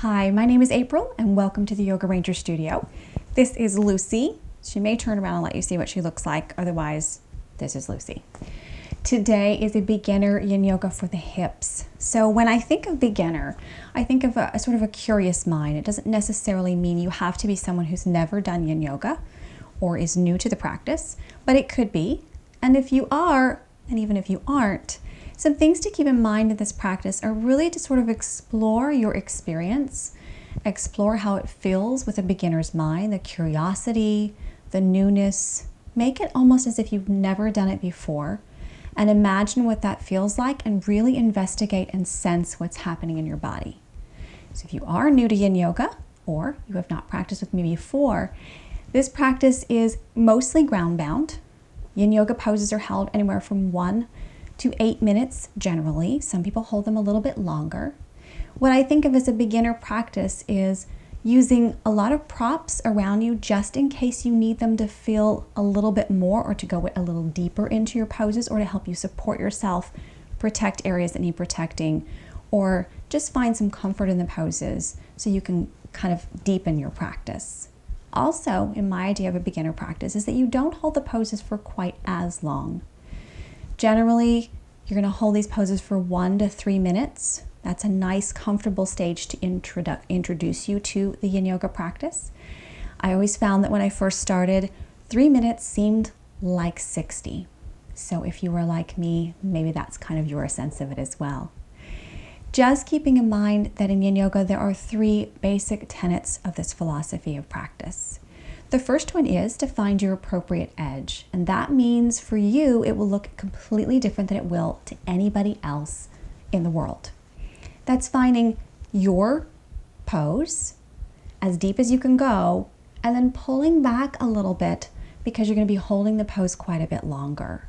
Hi, my name is Aprille and welcome to the Yoga Ranger Studio. This is Lucy. She may turn around and let you see what she looks like, otherwise this is Lucy. Today is a beginner yin yoga for the hips. So when I think of beginner, I think of a sort of a curious mind. It doesn't necessarily mean you have to be someone who's never done yin yoga or is new to the practice, but it could be. And if you are, and even if you aren't, some things to keep in mind in this practice are really to sort of explore your experience, explore how it feels with a beginner's mind, the curiosity, the newness. Make it almost as if you've never done it before, and imagine what that feels like and really investigate and sense what's happening in your body. So if you are new to yin yoga or you have not practiced with me before, this practice is mostly ground bound. Yin yoga poses are held anywhere from 1 to 8 minutes generally. Some people hold them a little bit longer. What I think of as a beginner practice is using a lot of props around you just in case you need them to feel a little bit more or to go a little deeper into your poses or to help you support yourself, protect areas that need protecting, or just find some comfort in the poses so you can kind of deepen your practice. Also, in my idea of a beginner practice is that you don't hold the poses for quite as long. Generally, you're going to hold these poses for 1 to 3 minutes. That's a nice, comfortable stage to introduce you to the yin yoga practice. I always found that when I first started, 3 minutes seemed like 60. So if you were like me, maybe that's kind of your sense of it as well. Just keeping in mind that in yin yoga, there are 3 basic tenets of this philosophy of practice. The first one is to find your appropriate edge. And that means for you, it will look completely different than it will to anybody else in the world. That's finding your pose as deep as you can go and then pulling back a little bit because you're going to be holding the pose quite a bit longer.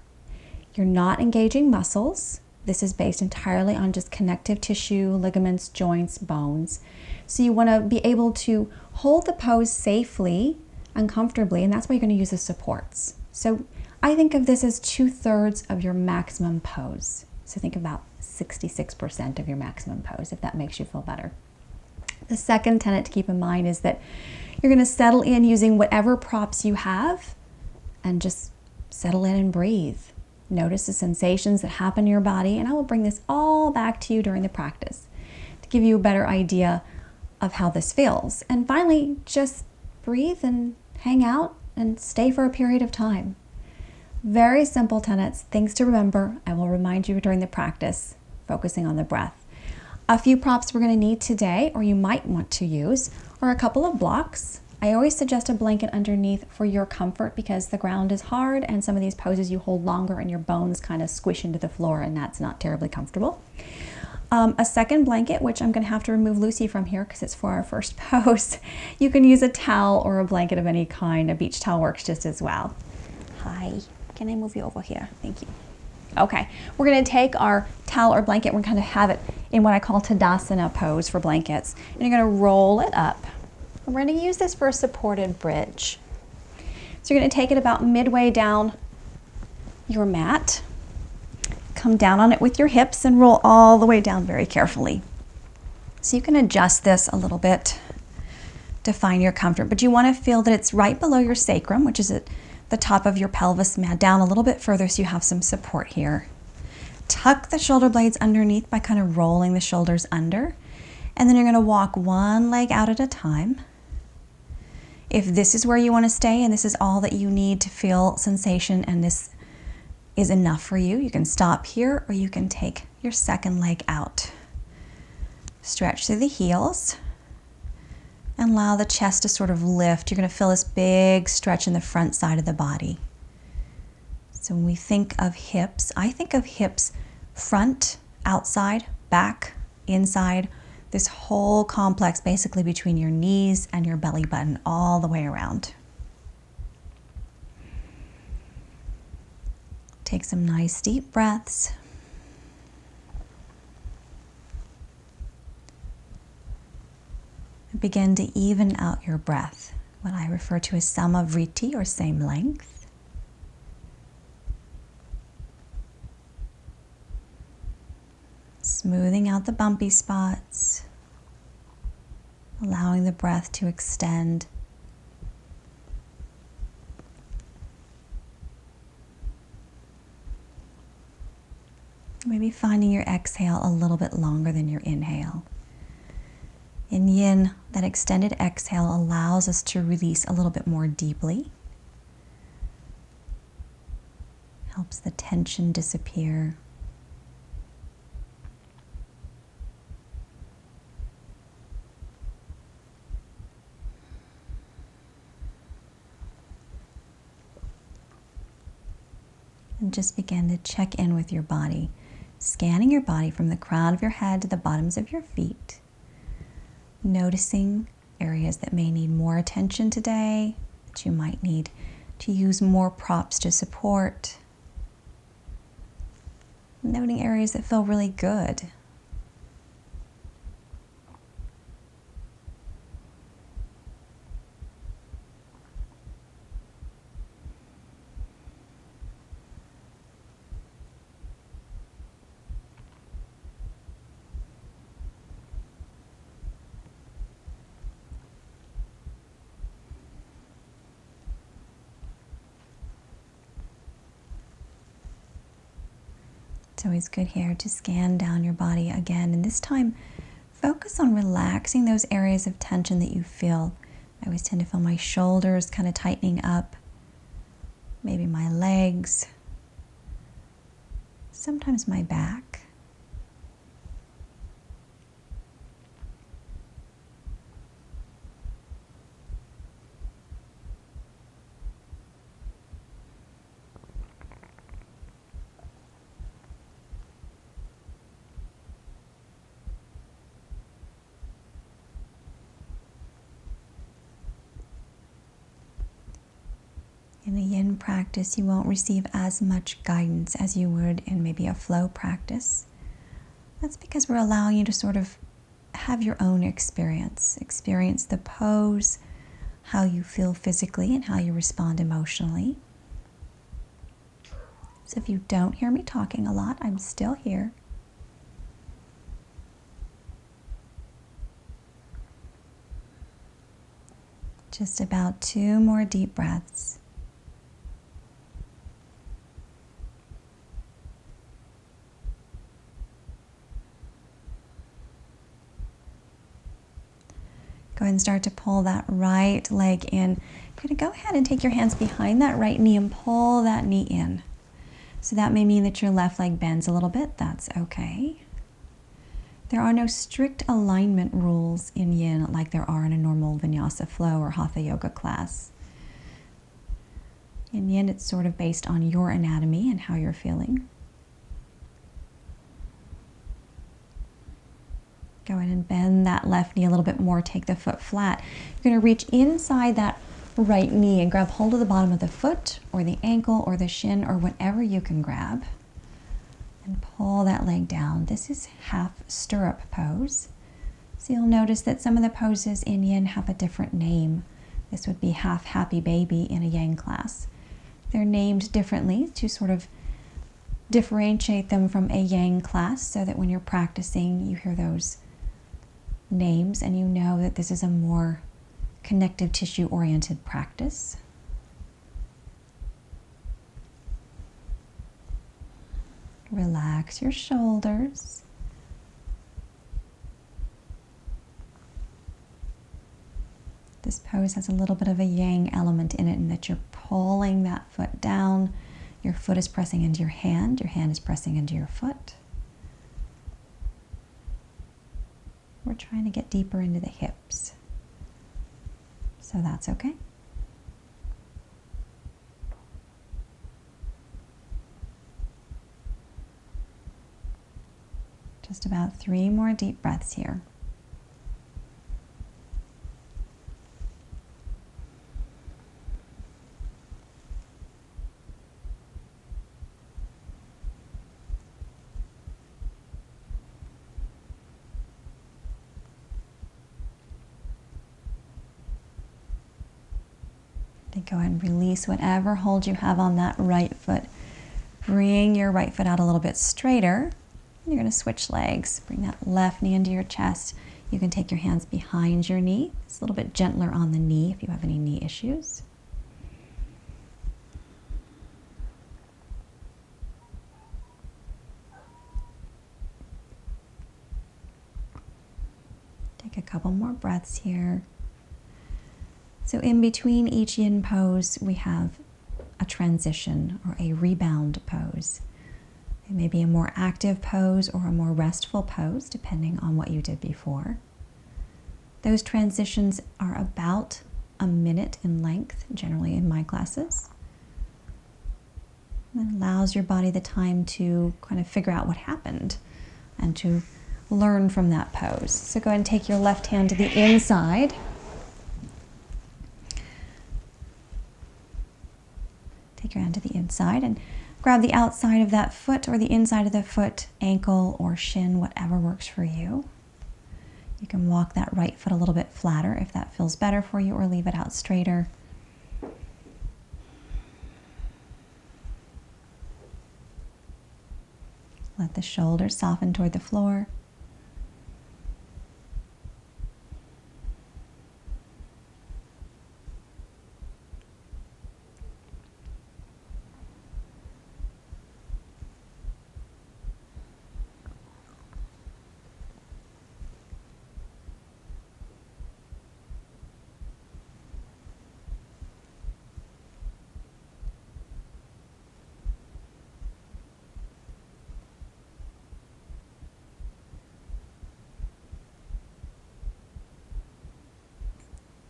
You're not engaging muscles. This is based entirely on just connective tissue, ligaments, joints, bones. So you want to be able to hold the pose safely and comfortably, and that's why you're going to use the supports. So I think of this as 2/3 of your maximum pose. So think about 66% of your maximum pose, if that makes you feel better. The second tenet to keep in mind is that you're going to settle in using whatever props you have and just settle in and breathe. Notice the sensations that happen in your body, and I will bring this all back to you during the practice to give you a better idea of how this feels. And finally, just breathe and hang out and stay for a period of time. Very simple tenets, things to remember. I will remind you during the practice, focusing on the breath. A few props we're going to need today, or you might want to use, are a couple of blocks. I always suggest a blanket underneath for your comfort because the ground is hard and some of these poses you hold longer and your bones kind of squish into the floor and that's not terribly comfortable. A second blanket, which I'm going to have to remove Lucy from here because it's for our first pose. You can use a towel or a blanket of any kind. A beach towel works just as well. Hi, can I move you over here? Thank you. Okay, we're going to take our towel or blanket. We're going to have it in what I call Tadasana Pose for blankets. And you're going to roll it up. And we're going to use this for a supported bridge. So you're going to take it about midway down your mat. Come down on it with your hips and roll all the way down very carefully. So you can adjust this a little bit to find your comfort, but you want to feel that it's right below your sacrum, which is at the top of your pelvis, down a little bit further so you have some support here. Tuck the shoulder blades underneath by kind of rolling the shoulders under, and then you're going to walk one leg out at a time. If this is where you want to stay and this is all that you need to feel sensation and this is enough for you, you can stop here or you can take your second leg out. Stretch through the heels and allow the chest to sort of lift. You're going to feel this big stretch in the front side of the body. So when we think of hips, I think of hips front, outside, back, inside, this whole complex basically between your knees and your belly button all the way around. Take some nice deep breaths. And begin to even out your breath, what I refer to as samavriti or same length. Smoothing out the bumpy spots. allowing the breath to extend. Maybe finding your exhale a little bit longer than your inhale. In Yin, that extended exhale allows us to release a little bit more deeply. Helps the tension disappear. And just begin to check in with your body, scanning your body from the crown of your head to the bottoms of your feet. Noticing areas that may need more attention today, that you might need to use more props to support. Noting areas that feel really good. It's always good here to scan down your body again, and this time focus on relaxing those areas of tension that you feel. I always tend to feel my shoulders kind of tightening up, maybe my legs, sometimes my back. In a Yin practice, you won't receive as much guidance as you would in maybe a flow practice. That's because we're allowing you to sort of have your own experience. Experience the pose, how you feel physically, and how you respond emotionally. So if you don't hear me talking a lot, I'm still here. Just about 2 more deep breaths. Go ahead and start to pull that right leg in. You're going to go ahead and take your hands behind that right knee and pull that knee in. So that may mean that your left leg bends a little bit. That's okay. There are no strict alignment rules in Yin like there are in a normal Vinyasa flow or Hatha yoga class. In Yin, it's sort of based on your anatomy and how you're feeling. Go ahead and bend that left knee a little bit more. Take the foot flat. You're going to reach inside that right knee and grab hold of the bottom of the foot or the ankle or the shin or whatever you can grab. And pull that leg down. This is half stirrup pose. So you'll notice that some of the poses in Yin have a different name. This would be half happy baby in a Yang class. They're named differently to sort of differentiate them from a Yang class so that when you're practicing, you hear those names and you know that this is a more connective tissue oriented practice. Relax your shoulders. This pose has a little bit of a Yang element in it in that you're pulling that foot down. Your foot is pressing into your hand is pressing into your foot. We're trying to get deeper into the hips. So that's okay. Just about 3 more deep breaths here. Then go ahead and release whatever hold you have on that right foot. Bring your right foot out a little bit straighter. You're going to switch legs. Bring that left knee into your chest. You can take your hands behind your knee. It's a little bit gentler on the knee if you have any knee issues. Take a couple more breaths here. So in between each yin pose, we have a transition or a rebound pose. It may be a more active pose or a more restful pose, depending on what you did before. Those transitions are about a minute in length, generally in my classes. It allows your body the time to kind of figure out what happened and to learn from that pose. So go ahead and take your left hand to the inside. Take your hand to the inside and grab the outside of that foot or the inside of the foot, ankle or shin, whatever works for you. You can walk that right foot a little bit flatter if that feels better for you, or leave it out straighter. Let the shoulders soften toward the floor.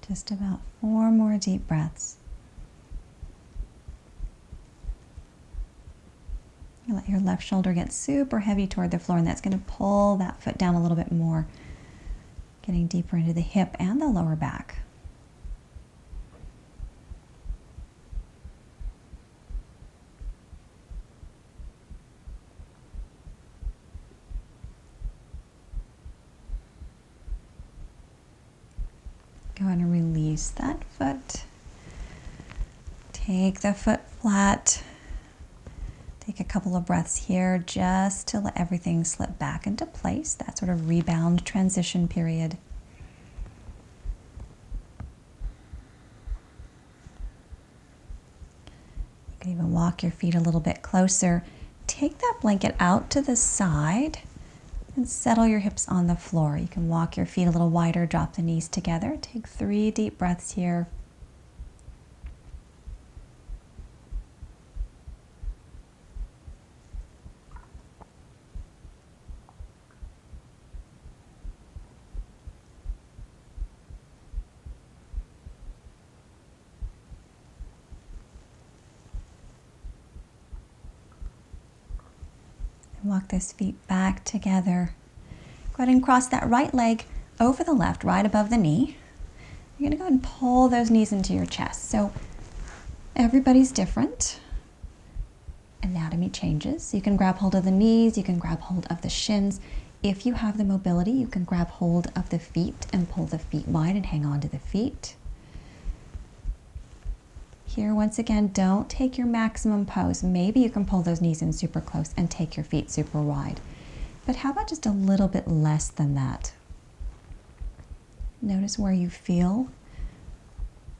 Just about 4 more deep breaths. You let your left shoulder get super heavy toward the floor, and that's going to pull that foot down a little bit more, getting deeper into the hip and the lower back. Go ahead and release that foot. Take the foot flat. Take a couple of breaths here just to let everything slip back into place, that sort of rebound transition period. You can even walk your feet a little bit closer. Take that blanket out to the side and settle your hips on the floor. You can walk your feet a little wider, drop the knees together. Take 3 deep breaths here. Walk those feet back together. Go ahead and cross that right leg over the left, right above the knee. You're going to go ahead and pull those knees into your chest. So everybody's different. Anatomy changes. You can grab hold of the knees, you can grab hold of the shins. If you have the mobility, you can grab hold of the feet and pull the feet wide and hang on to the feet. Here, once again, don't take your maximum pose. Maybe you can pull those knees in super close and take your feet super wide. But how about just a little bit less than that? Notice where you feel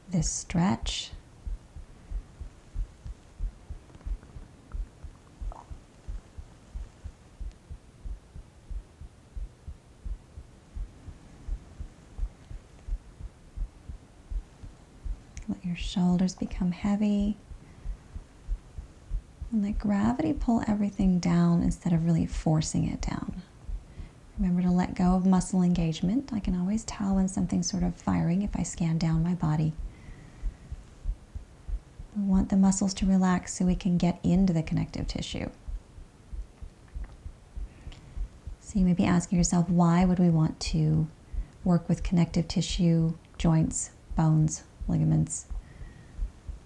this stretch. Let your shoulders become heavy. And let gravity pull everything down instead of really forcing it down. Remember to let go of muscle engagement. I can always tell when something's sort of firing if I scan down my body. We want the muscles to relax so we can get into the connective tissue. So you may be asking yourself, why would we want to work with connective tissue, joints, bones, ligaments?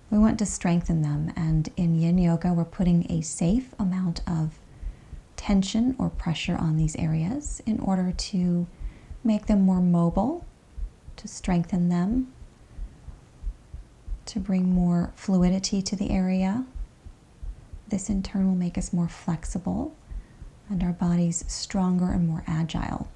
We want to strengthen them, and in Yin Yoga we're putting a safe amount of tension or pressure on these areas in order to make them more mobile, to strengthen them, to bring more fluidity to the area. This in turn will make us more flexible and our bodies stronger and more agile.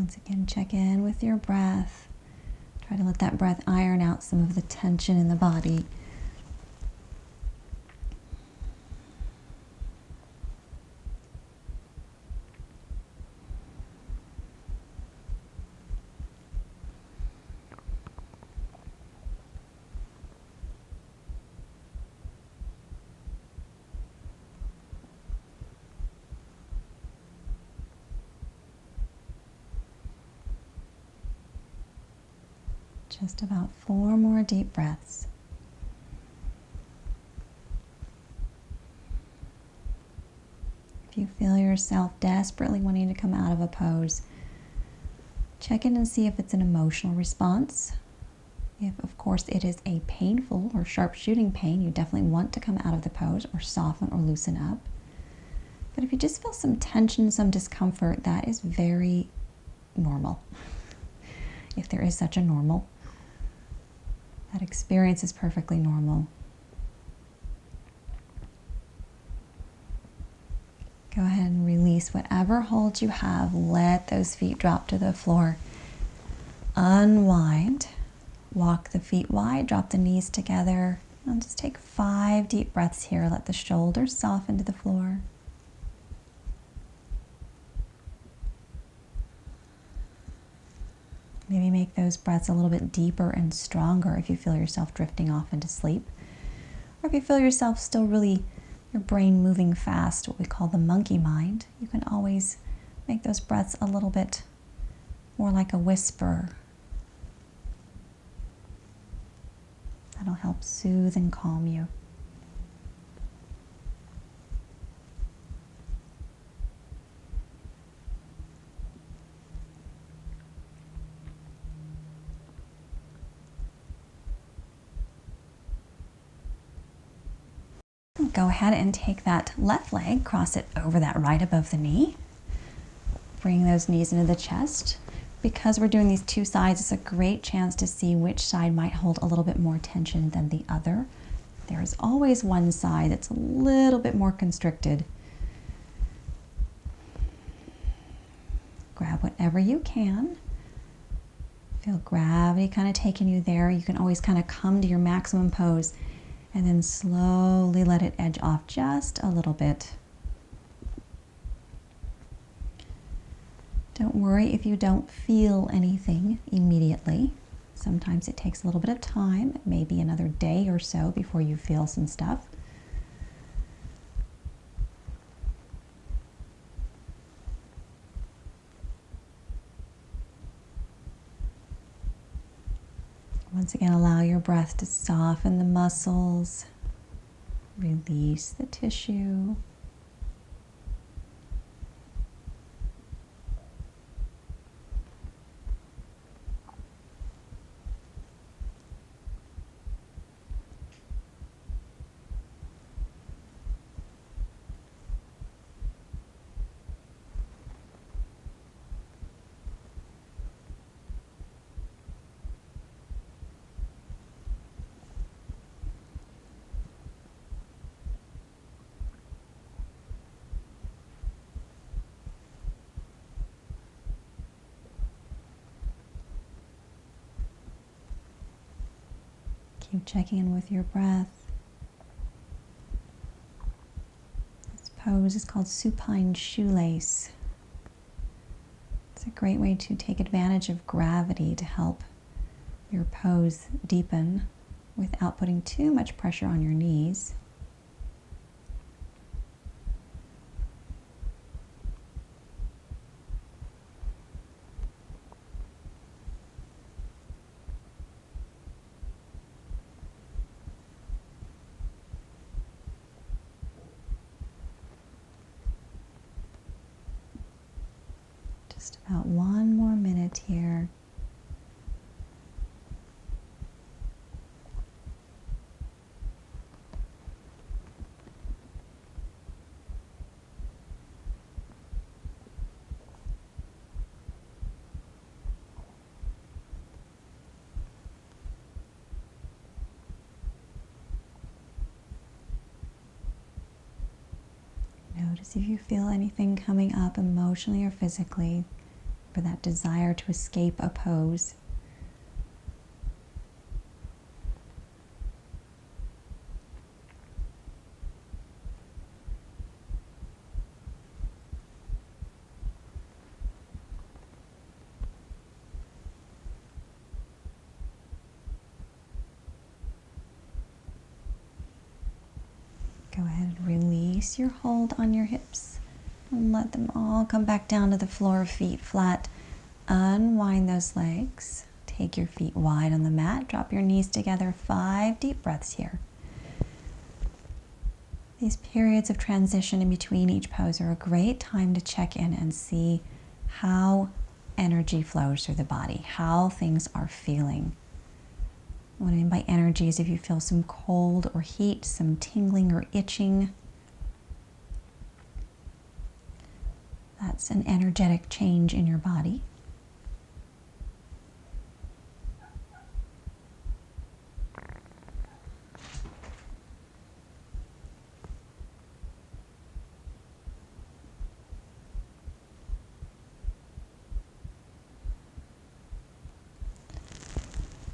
Once again, check in with your breath. Try to let that breath iron out some of the tension in the body. Just about 4 more deep breaths. If you feel yourself desperately wanting to come out of a pose, check in and see if it's an emotional response. If, of course, it is a painful or sharp shooting pain, you definitely want to come out of the pose or soften or loosen up. But if you just feel some tension, some discomfort, that is very normal. If there is such a normal, that experience is perfectly normal. Go ahead and release whatever holds you have. Let those feet drop to the floor. Unwind. Walk the feet wide. Drop the knees together. And just take 5 deep breaths here. Let the shoulders soften to the floor. Maybe make those breaths a little bit deeper and stronger if you feel yourself drifting off into sleep. Or if you feel yourself still really, your brain moving fast, what we call the monkey mind, you can always make those breaths a little bit more like a whisper. That'll help soothe and calm you. Go ahead and take that left leg, cross it over that right above the knee. Bring those knees into the chest. Because we're doing these 2 sides, it's a great chance to see which side might hold a little bit more tension than the other. There is always one side that's a little bit more constricted. Grab whatever you can. Feel gravity kind of taking you there. You can always kind of come to your maximum pose and then slowly let it edge off just a little bit. Don't worry if you don't feel anything immediately. Sometimes it takes a little bit of time, maybe another day or so before you feel some stuff. Once again, allow your breath to soften the muscles, release the tissue. Keep checking in with your breath. This pose is called Supine Shoelace. It's a great way to take advantage of gravity to help your pose deepen without putting too much pressure on your knees. Just about 1 more minute here. Notice if you feel anything coming up emotionally or physically. for that desire to escape a pose. Go ahead and release your hold on your hips and let them all come back down to the floor, feet flat. Unwind those legs. Take your feet wide on the mat. Drop your knees together. 5 deep breaths here. These periods of transition in between each pose are a great time to check in and see how energy flows through the body, how things are feeling. What I mean by energy is if you feel some cold or heat, some tingling or itching. That's an energetic change in your body.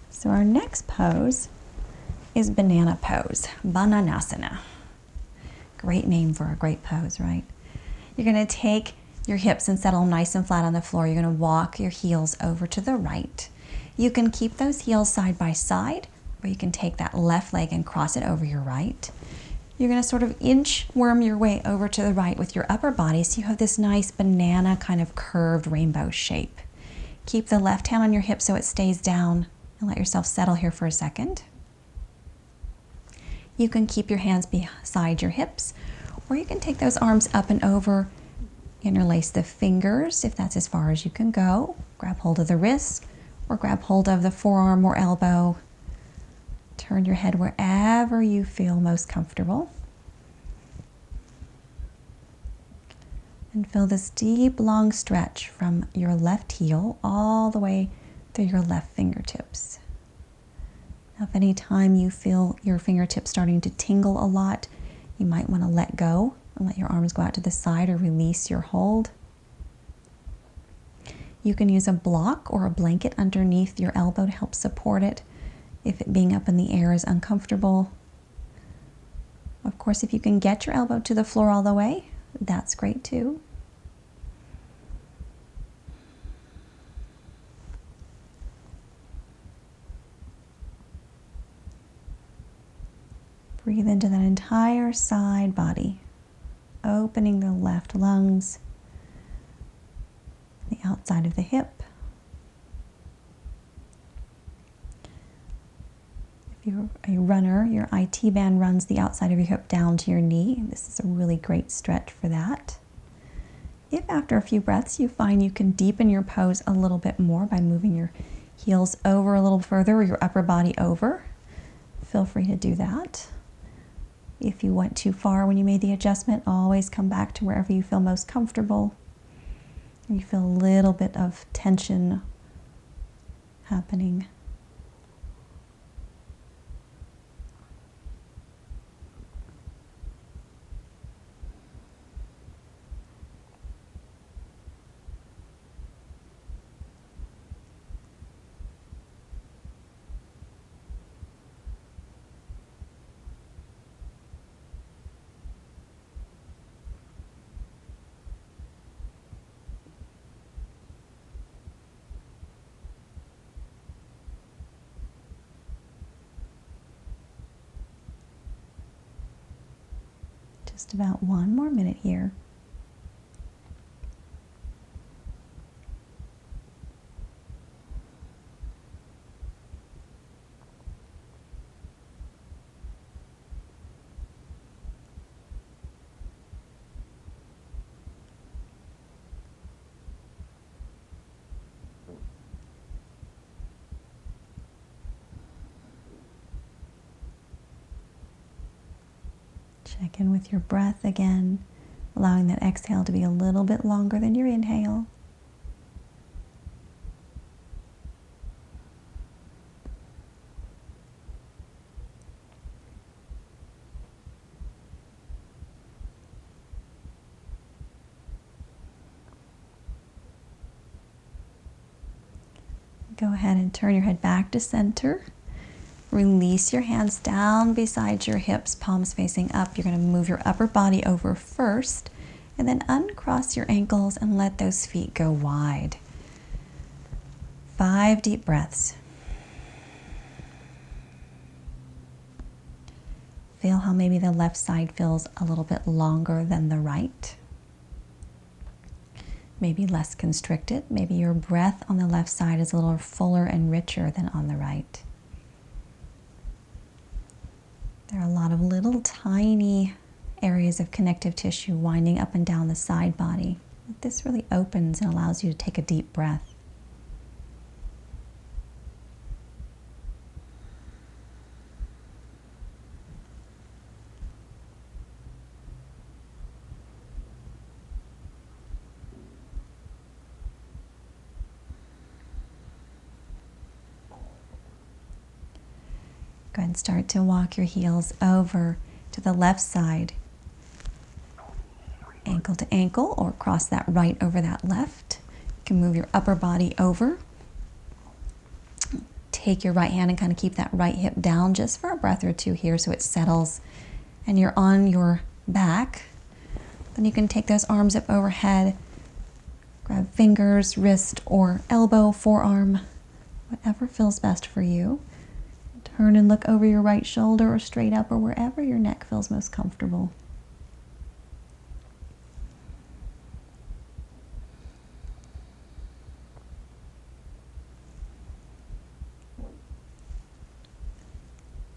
So our next pose is banana pose, Bannanasana. Great name for a great pose, right? You're going to take your hips and settle them nice and flat on the floor. You're going to walk your heels over to the right. You can keep those heels side by side, or you can take that left leg and cross it over your right. You're going to sort of inchworm your way over to the right with your upper body so you have this nice banana kind of curved rainbow shape. Keep the left hand on your hip so it stays down. And let yourself settle here for a second. You can keep your hands beside your hips, or you can take those arms up and over, interlace the fingers if that's as far as you can go. Grab hold of the wrist, or grab hold of the forearm or elbow. Turn your head wherever you feel most comfortable. And feel this deep, long stretch from your left heel all the way through your left fingertips. Now, if any time you feel your fingertips starting to tingle a lot, you might want to let go and let your arms go out to the side or release your hold. You can use a block or a blanket underneath your elbow to help support it if it being up in the air is uncomfortable. Of course, if you can get your elbow to the floor all the way, that's great too. Breathe into that entire side body, opening the left lungs, the outside of the hip. If you're a runner, your IT band runs the outside of your hip down to your knee. This is a really great stretch for that. If after a few breaths you find you can deepen your pose a little bit more by moving your heels over a little further or your upper body over, feel free to do that. If you went too far when you made the adjustment, always come back to wherever you feel most comfortable. You feel a little bit of tension happening. Just about 1 more minute here. Check in with your breath again, allowing that exhale to be a little bit longer than your inhale. Go ahead and turn your head back to center. Release your hands down beside your hips, palms facing up. You're going to move your upper body over first, and then uncross your ankles and let those feet go wide. 5 deep breaths. Feel how maybe the left side feels a little bit longer than the right. Maybe less constricted. Maybe your breath on the left side is a little fuller and richer than on the right. There are a lot of little tiny areas of connective tissue winding up and down the side body. This really opens and allows you to take a deep breath. Go ahead and start to walk your heels over to the left side, ankle to ankle, or cross that right over that left. You can move your upper body over. Take your right hand and kind of keep that right hip down just for a breath or two here so it settles and you're on your back. Then you can take those arms up overhead, grab fingers, wrist, or elbow, forearm, whatever feels best for you. Turn and look over your right shoulder or straight up or wherever your neck feels most comfortable.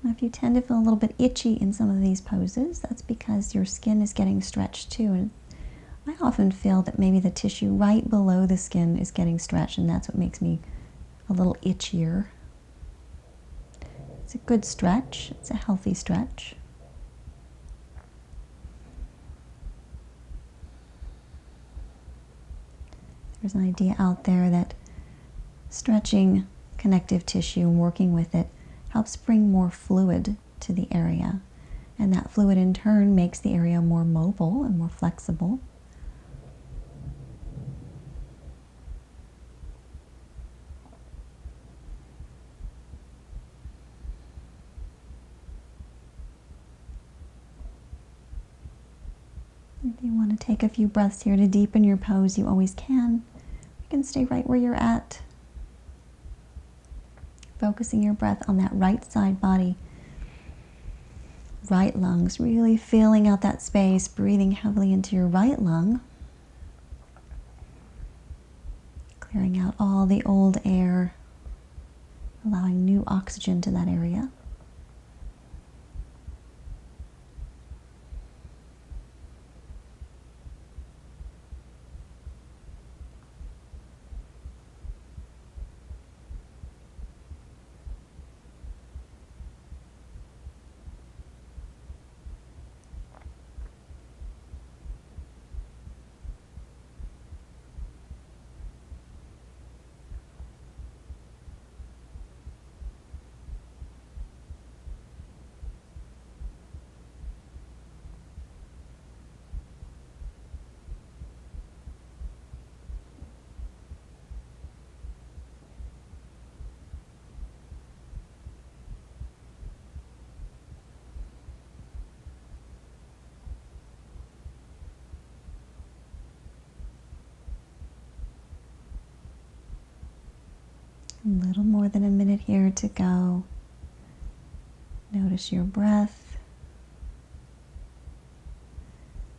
Now, if you tend to feel a little bit itchy in some of these poses, that's because your skin is getting stretched too. And I often feel that maybe the tissue right below the skin is getting stretched, and that's what makes me a little itchier. It's a good stretch. It's a healthy stretch. There's an idea out there that stretching connective tissue and working with it helps bring more fluid to the area. And that fluid in turn makes the area more mobile and more flexible. If you want to take a few breaths here to deepen your pose, you always can. You can stay right where you're at. Focusing your breath on that right side body. Right lungs, really feeling out that space, breathing heavily into your right lung. Clearing out all the old air, allowing new oxygen to that area. A little more than a minute here to go. Notice your breath.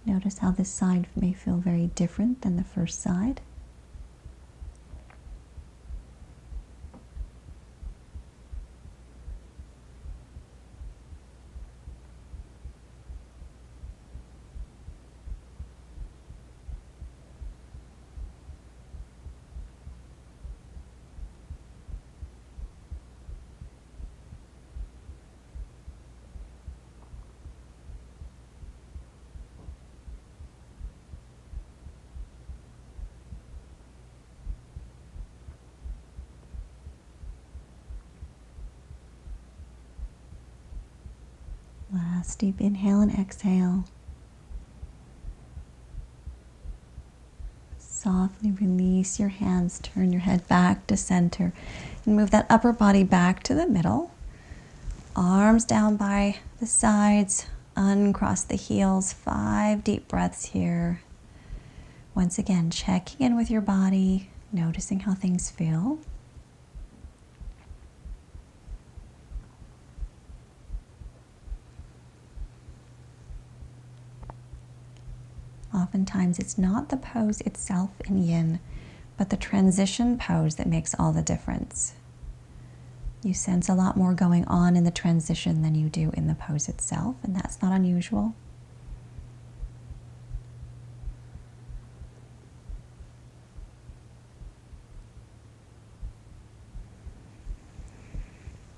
Notice how this side may feel very different than the first side. Last deep inhale and exhale. softly release your hands, turn your head back to center, and move that upper body back to the middle. Arms down by the sides, uncross the heels. 5 deep breaths here. Once again, checking in with your body, noticing how things feel. Oftentimes, it's not the pose itself in yin, but the transition pose that makes all the difference. You sense a lot more going on in the transition than you do in the pose itself, and that's not unusual.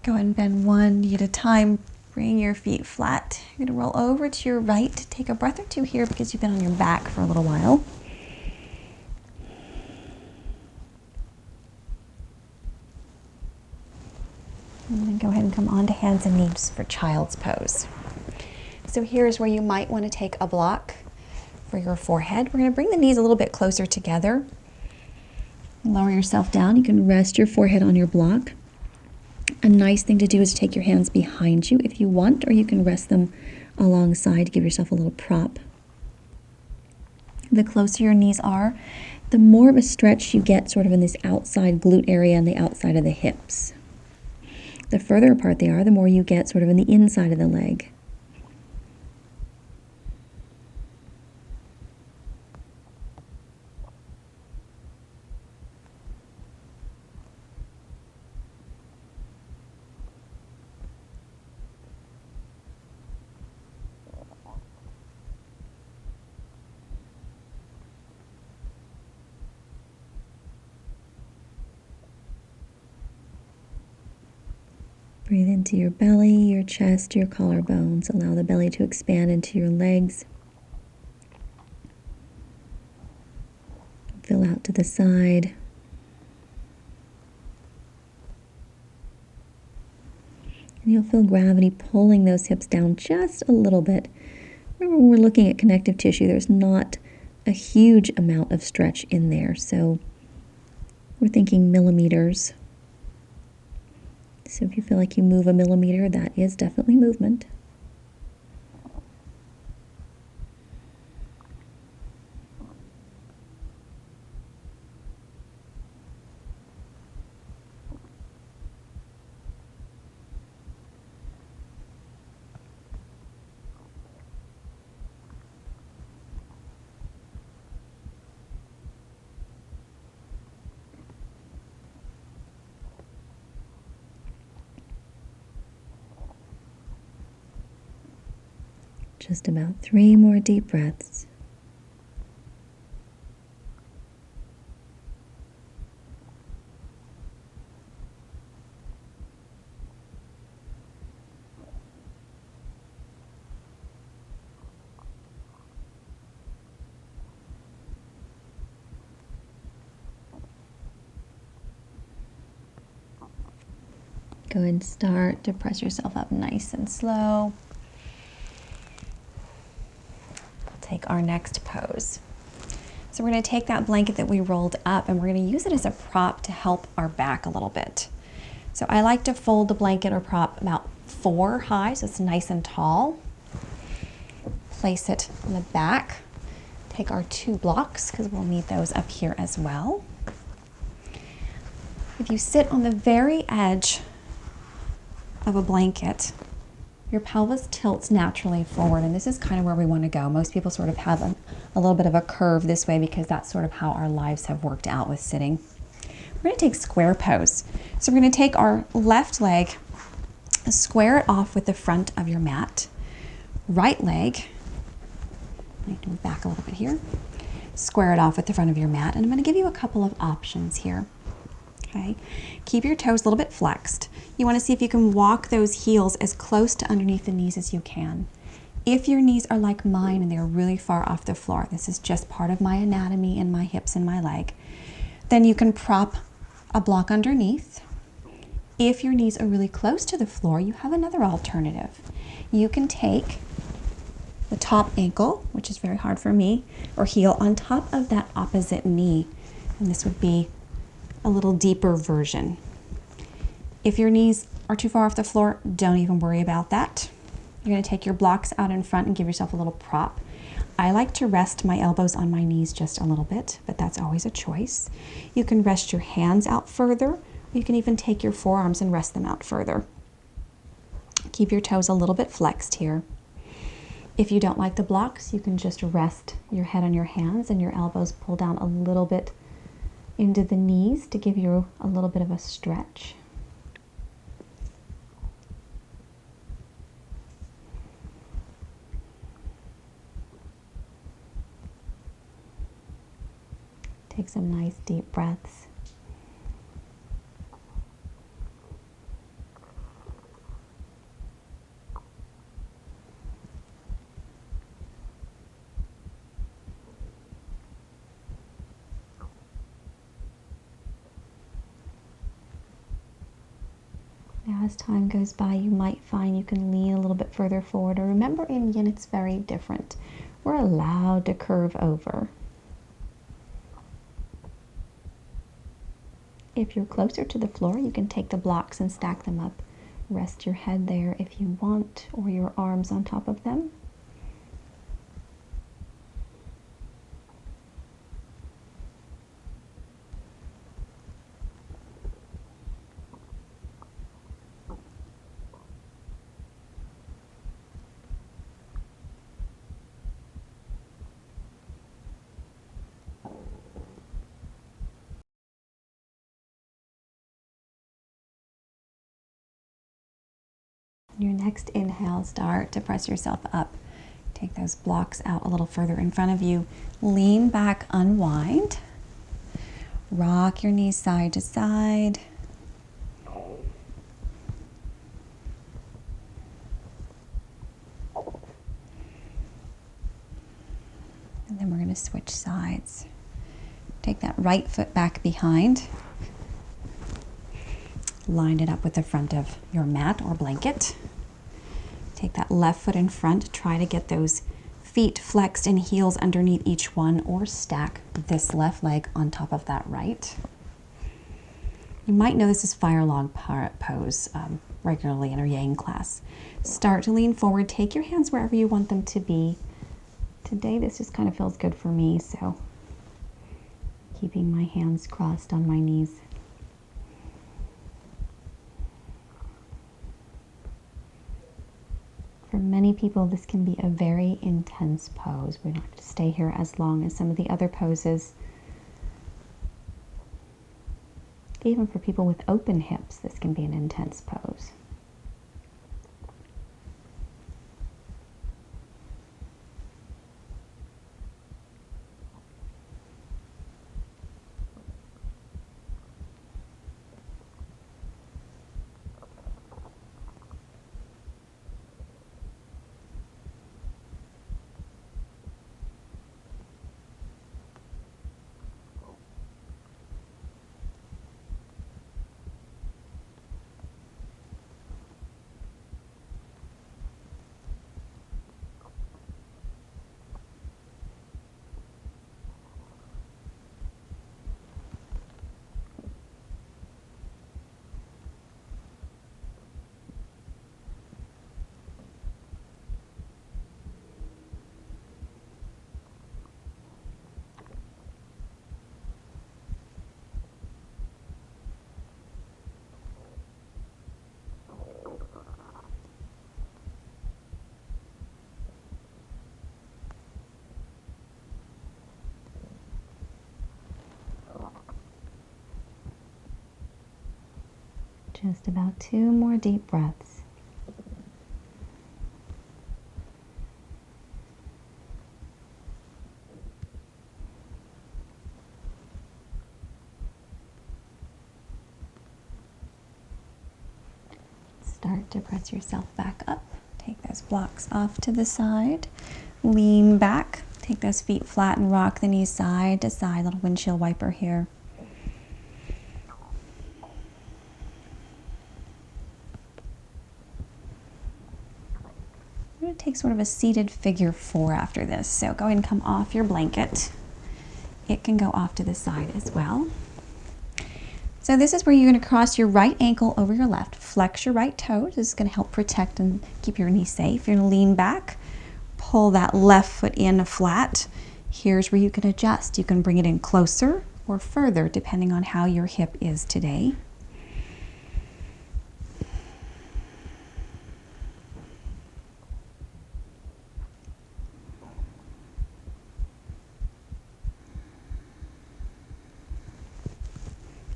Go ahead and bend one knee at a time. Bring your feet flat. You're going to roll over to your right. Take a breath or two here because you've been on your back for a little while. And then go ahead and come onto hands and knees for child's pose. So here's where you might want to take a block for your forehead. We're going to bring the knees a little bit closer together. Lower yourself down. You can rest your forehead on your block. A nice thing to do is take your hands behind you if you want, or you can rest them alongside to give yourself a little prop. The closer your knees are, the more of a stretch you get sort of in this outside glute area and the outside of the hips. The further apart they are, the more you get sort of in the inside of the leg. Breathe into your belly, your chest, your collarbones. Allow the belly to expand into your legs. Fill out to the side. And you'll feel gravity pulling those hips down just a little bit. Remember, when we're looking at connective tissue, there's not a huge amount of stretch in there. So we're thinking millimeters. So if you feel like you move a millimeter, that is definitely movement. Just about 3 more deep breaths. Go and start to press yourself up nice and slow. Take our next pose. So we're going to take that blanket that we rolled up and we're going to use it as a prop to help our back a little bit. So I like to fold the blanket or prop about 4 high, so it's nice and tall. Place it on the back. Take our 2 blocks because we'll need those up here as well. If you sit on the very edge of a blanket, your pelvis tilts naturally forward, and this is kind of where we want to go. Most people sort of have a little bit of a curve this way because that's sort of how our lives have worked out with sitting. We're going to take square pose. So we're going to take our left leg, square it off with the front of your mat. Right leg, I need to move back a little bit here. Square it off with the front of your mat, and I'm going to give you a couple of options here. Okay, keep your toes a little bit flexed. You want to see if you can walk those heels as close to underneath the knees as you can. If your knees are like mine and they're really far off the floor, this is just part of my anatomy and my hips and my leg, then you can prop a block underneath. If your knees are really close to the floor, you have another alternative. You can take the top ankle, which is very hard for me, or heel, on top of that opposite knee. And this would be a little deeper version. If your knees are too far off the floor, don't even worry about that. You're going to take your blocks out in front and give yourself a little prop. I like to rest my elbows on my knees just a little bit, but that's always a choice. You can rest your hands out further. You can even take your forearms and rest them out further. Keep your toes a little bit flexed here. If you don't like the blocks, you can just rest your head on your hands and your elbows pull down a little bit into the knees to give you a little bit of a stretch. Take some nice deep breaths. Now, as time goes by, you might find you can lean a little bit further forward. Or remember, in Yin, it's very different. We're allowed to curve over. If you're closer to the floor, you can take the blocks and stack them up. Rest your head there if you want, or your arms on top of them. Your next inhale, start to press yourself up. Take those blocks out a little further in front of you. Lean back, unwind. Rock your knees side to side. And then we're going to switch sides. Take that right foot back behind. Line it up with the front of your mat or blanket. Take that left foot in front. Try to get those feet flexed and heels underneath each one, or stack this left leg on top of that right. You might know this is fire log pose regularly in our Yang class. Start to lean forward. Take your hands wherever you want them to be. Today this just kind of feels good for me, so keeping my hands crossed on my knees. For many people, this can be a very intense pose. We don't have to stay here as long as some of the other poses. Even for people with open hips, this can be an intense pose. Just about 2 more deep breaths. Start to press yourself back up. Take those blocks off to the side. Lean back. Take those feet flat and rock the knees side to side. Little windshield wiper here. take sort of a seated figure 4 after this. So go ahead and come off your blanket. It can go off to the side as well. So this is where you're going to cross your right ankle over your left. Flex your right toes. This is going to help protect and keep your knee safe. You're going to lean back, pull that left foot in flat. Here's where you can adjust. You can bring it in closer or further depending on how your hip is today.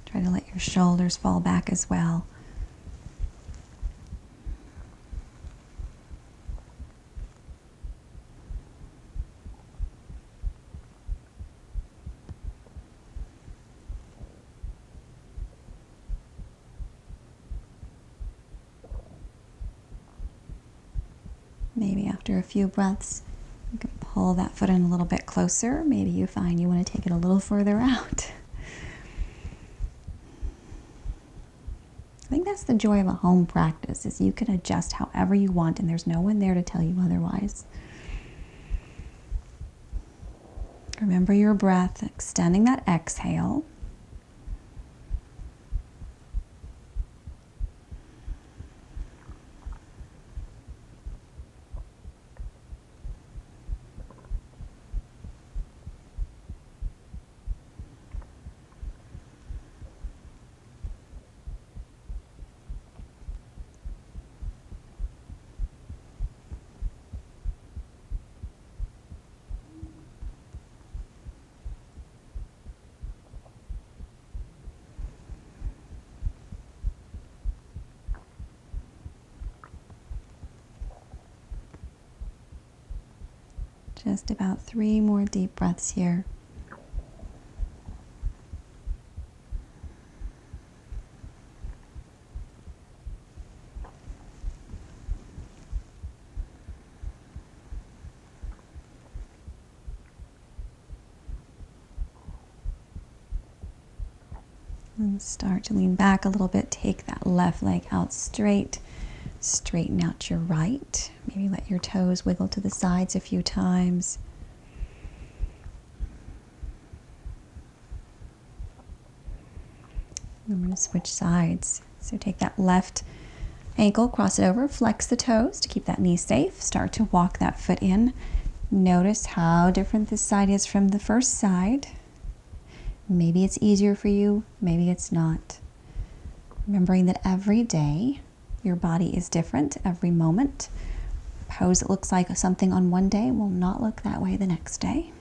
Try to let your shoulders fall back as well. Maybe after a few breaths, you can pull that foot in a little bit closer. Maybe you find you want to take it a little further out. I think that's the joy of a home practice, is you can adjust however you want and there's no one there to tell you otherwise. Remember your breath, extending that exhale. Just about 3 more deep breaths here. And start to lean back a little bit. Take that left leg out straight. Straighten out your right. Maybe let your toes wiggle to the sides a few times. I'm going to switch sides. So take that left ankle, cross it over, flex the toes to keep that knee safe. Start to walk that foot in. Notice how different this side is from the first side. Maybe it's easier for you, maybe it's not. Remembering that every day your body is different, every moment. Pose that looks like something on one day will not look that way the next day.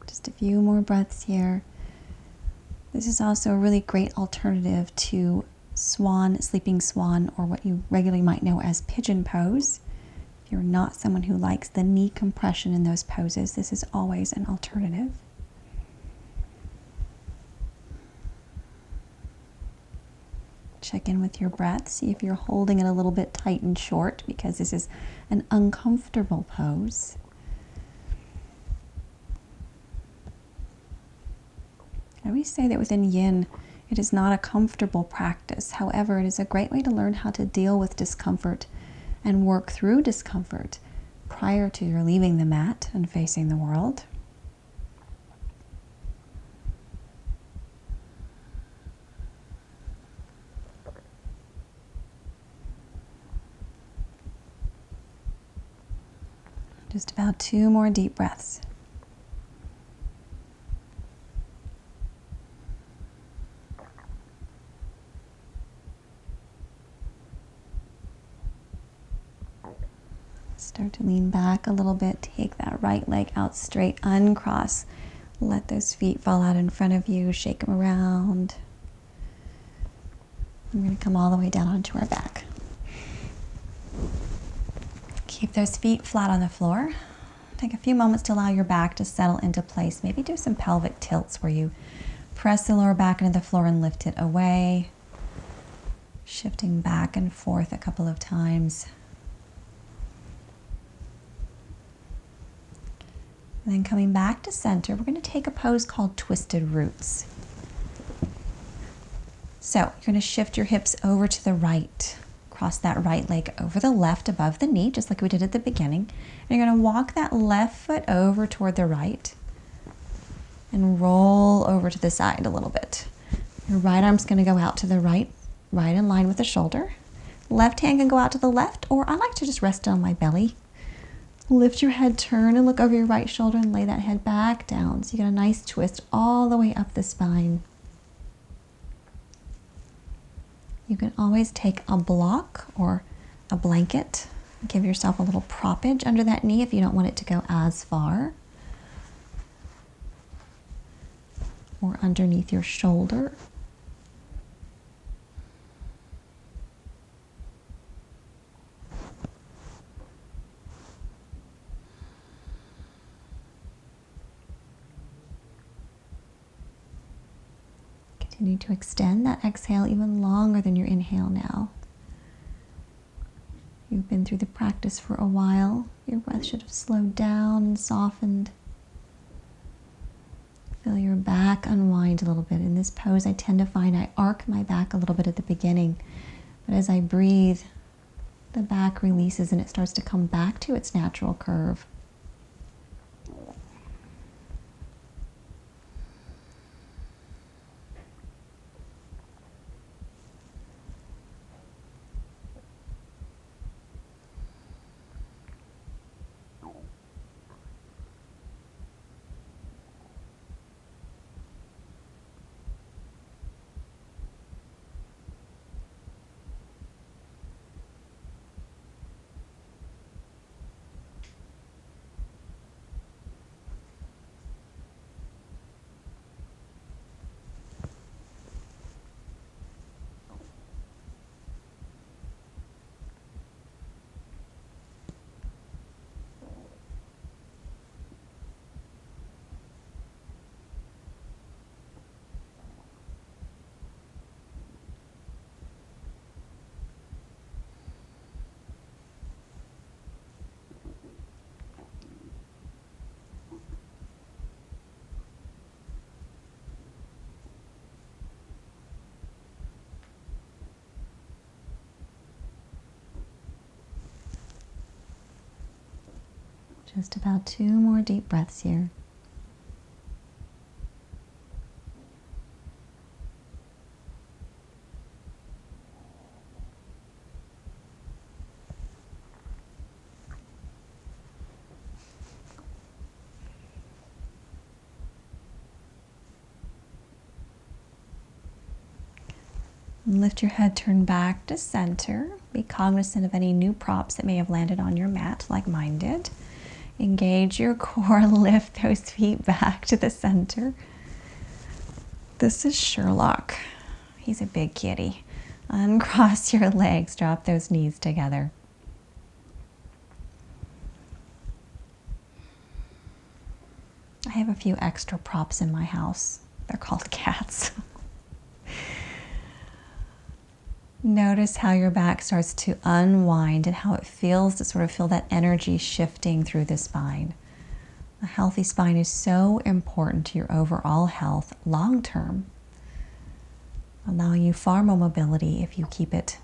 Just a few more breaths here. This is also a really great alternative to swan, sleeping swan, or what you regularly might know as pigeon pose. If you're not someone who likes the knee compression in those poses, this is always an alternative. Check in with your breath. See if you're holding it a little bit tight and short, because this is an uncomfortable pose. I always say that within Yin, it is not a comfortable practice. However, it is a great way to learn how to deal with discomfort and work through discomfort prior to your leaving the mat and facing the world. Just about 2 more deep breaths. Start to lean back a little bit. Take that right leg out straight, uncross. Let those feet fall out in front of you. Shake them around. We're going to come all the way down onto our back. Keep those feet flat on the floor. Take a few moments to allow your back to settle into place. Maybe do some pelvic tilts where you press the lower back into the floor and lift it away. Shifting back and forth a couple of times. And then coming back to center, we're going to take a pose called Twisted Roots. So you're going to shift your hips over to the right. Cross that right leg over the left above the knee, just like we did at the beginning. And you're going to walk that left foot over toward the right and roll over to the side a little bit. Your right arm's going to go out to the right in line with the shoulder. Left hand can go out to the left, or I like to just rest on my belly. Lift your head, turn and look over your right shoulder and lay that head back down. So you get a nice twist all the way up the spine. You can always take a block or a blanket. Give yourself a little proppage under that knee if you don't want it to go as far. Or underneath your shoulder. Continue to extend that exhale even longer than your inhale now. You've been through the practice for a while. Your breath should have slowed down and softened. Feel your back unwind a little bit. In this pose, I tend to find I arc my back a little bit at the beginning. But as I breathe, the back releases and it starts to come back to its natural curve. Just about 2 more deep breaths here. And lift your head, turn back to center. Be cognizant of any new props that may have landed on your mat, like mine did. Engage your core, lift those feet back to the center. This is Sherlock. He's a big kitty. Uncross your legs, drop those knees together. I have a few extra props in my house. They're called cats. Notice how your back starts to unwind and how it feels to sort of feel that energy shifting through the spine. A healthy spine is so important to your overall health long term, allowing you far more mobility if you keep it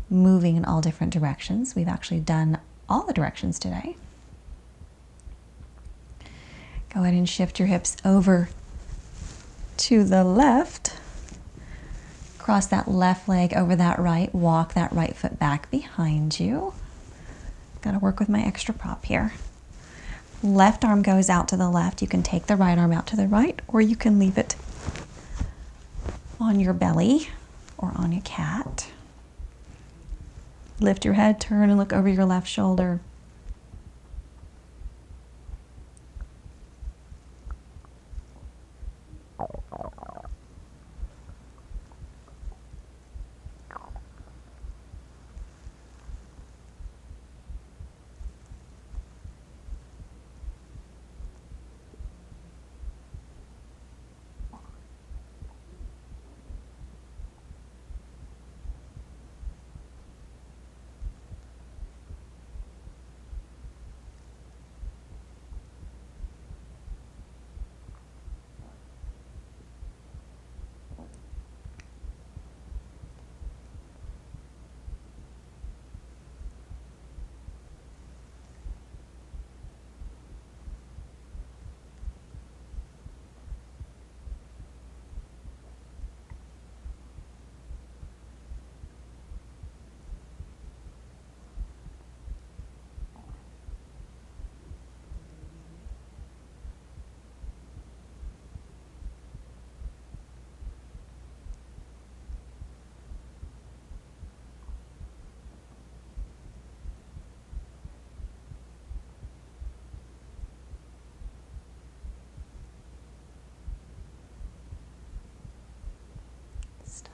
moving in all different directions. We've actually done all the directions today. Go ahead and shift your hips over to the left. Cross that left leg over that right. Walk that right foot back behind you. Got to work with my extra prop here. Left arm goes out to the left. You can take the right arm out to the right, or you can leave it on your belly or on your cat. Lift your head, turn, and look over your left shoulder.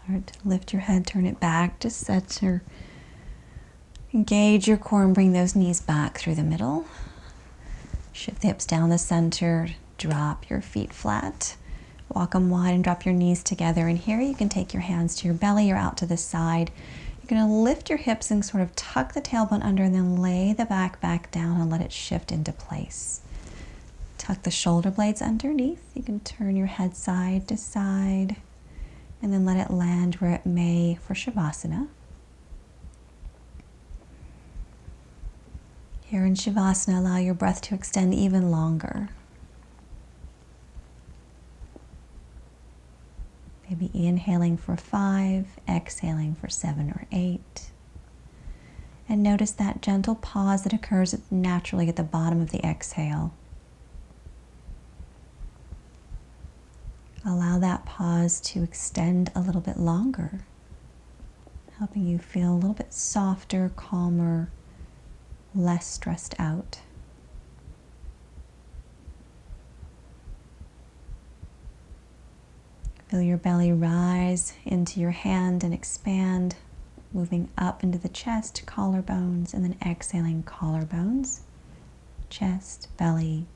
Start to lift your head, turn it back, just center. Engage your core and bring those knees back through the middle. Shift the hips down the center, drop your feet flat. Walk them wide and drop your knees together. And here you can take your hands to your belly or out to the side. You're going to lift your hips and sort of tuck the tailbone under and then lay the back down and let it shift into place. Tuck the shoulder blades underneath. You can turn your head side to side and then let it land where it may for Shavasana. Here in Shavasana, allow your breath to extend even longer. Maybe inhaling for 5, exhaling for 7 or 8. And notice that gentle pause that occurs naturally at the bottom of the exhale. Allow that pause to extend a little bit longer, helping you feel a little bit softer, calmer, less stressed out. Feel your belly rise into your hand and expand, moving up into the chest, collarbones, and then exhaling collarbones, chest, belly.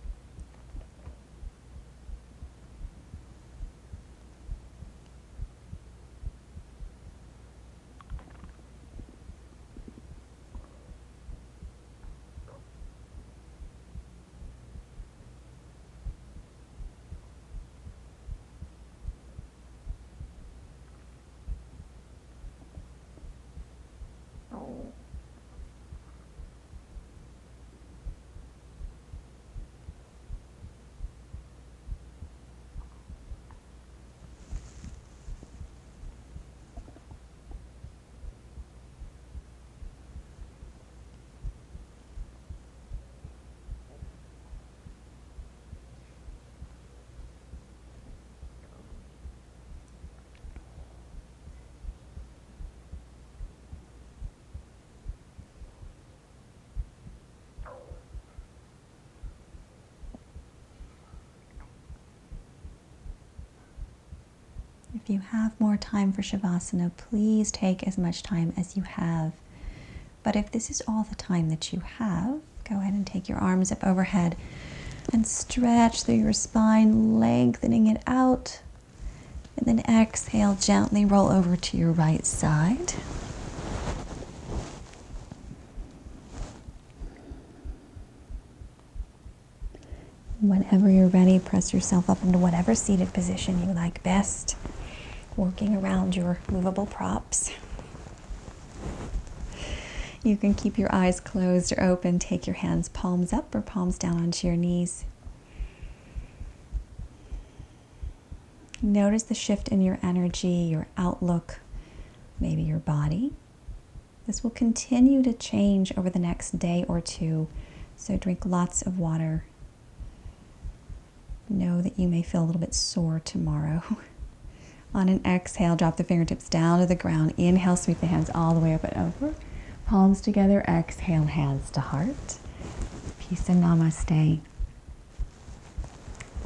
If you have more time for Shavasana, please take as much time as you have. But if this is all the time that you have, go ahead and take your arms up overhead and stretch through your spine, lengthening it out. And then exhale, gently roll over to your right side. Whenever you're ready, press yourself up into whatever seated position you like best, working around your movable props. You can keep your eyes closed or open. Take your hands palms up or palms down onto your knees. Notice the shift in your energy, your outlook, maybe your body. This will continue to change over the next day or two, so drink lots of water Know that you may feel a little bit sore tomorrow. On an exhale, drop the fingertips down to the ground. Inhale, sweep the hands all the way up and over. Palms together. Exhale, hands to heart. Peace and namaste.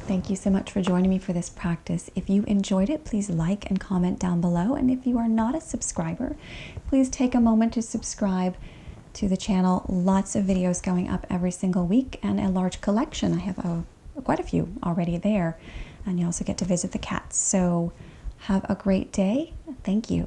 Thank you so much for joining me for this practice. If you enjoyed it, please like and comment down below. And if you are not a subscriber, please take a moment to subscribe to the channel. Lots of videos going up every single week and a large collection. I have quite a few already there. And you also get to visit the cats. So have a great day. Thank you.